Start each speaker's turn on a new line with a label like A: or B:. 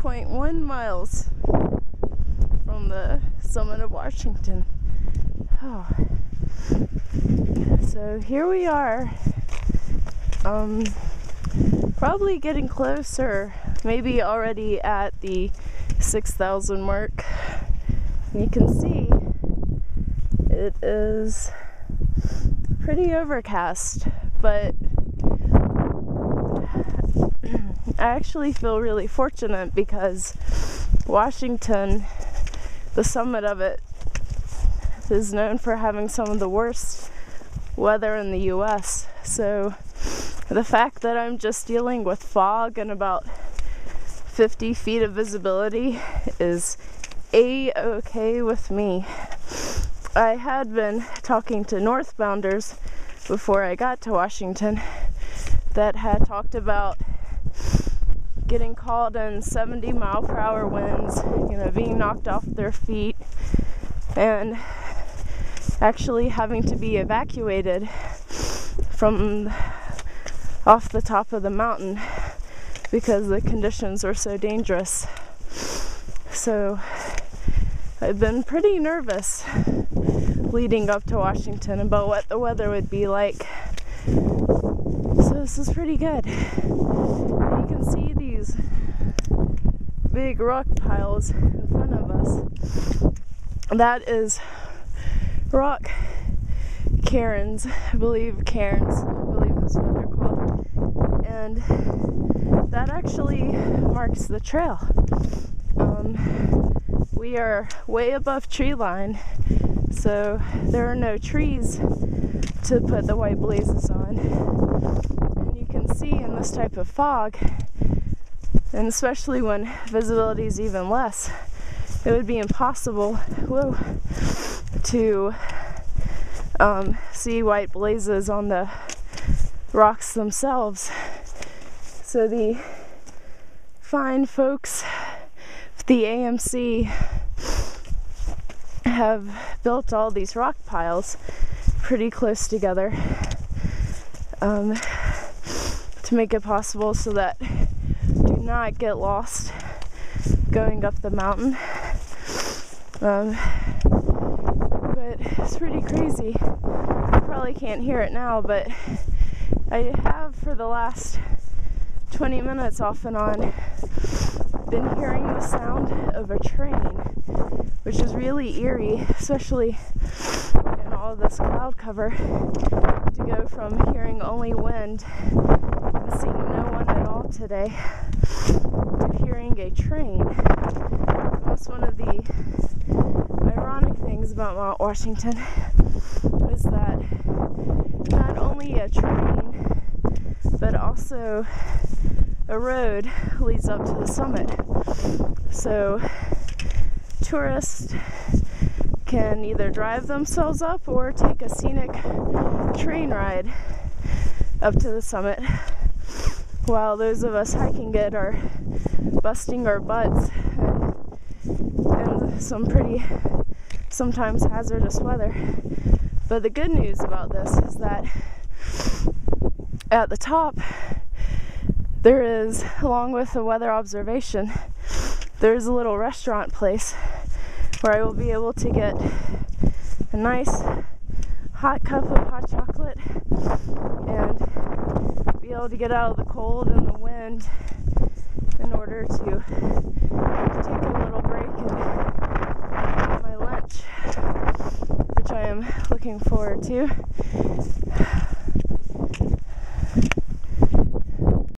A: 2.1 miles from the summit of Washington. Oh. So here we are, probably getting closer, maybe already at the 6,000 mark. And you can see it is pretty overcast, but I actually feel really fortunate because Washington, the summit of it, is known for having some of the worst weather in the US. So the fact that I'm just dealing with fog and about 50 feet of visibility is a-okay with me. I had been talking to northbounders before I got to Washington that had talked about getting called in 70-mile-per-hour winds, being knocked off their feet, and actually having to be evacuated from off the top of the mountain because the conditions were so dangerous. So I've been pretty nervous leading up to Washington about what the weather would be like. So this is pretty good. You can see these big rock piles in front of us. That is rock cairns, I believe that's what they're called. And that actually marks the trail. We are way above tree line, so there are no trees to put the white blazes on. And you can see in this type of fog, and especially when visibility is even less, it would be impossible to see white blazes on the rocks themselves. So the fine folks, the AMC, have built all these rock piles pretty close together to make it possible so that do not get lost going up the mountain. But it's pretty crazy. You probably can't hear it now, but I have for the last 20 minutes off and on been hearing the sound of a train, which is really eerie, especially in all this cloud cover, to go from hearing only wind and seeing no one at all today to hearing a train. And that's one of the ironic things about Mount Washington, is that not only a train, but also a road leads up to the summit. So tourists can either drive themselves up or take a scenic train ride up to the summit, while those of us hiking it are busting our butts and some pretty, sometimes hazardous weather. But the good news about this is that at the top there is, along with the weather observation, there's a little restaurant place where I will be able to get a nice hot cup of hot chocolate and be able to get out of the cold and the wind in order to take a little break and have my lunch, which I am looking forward to.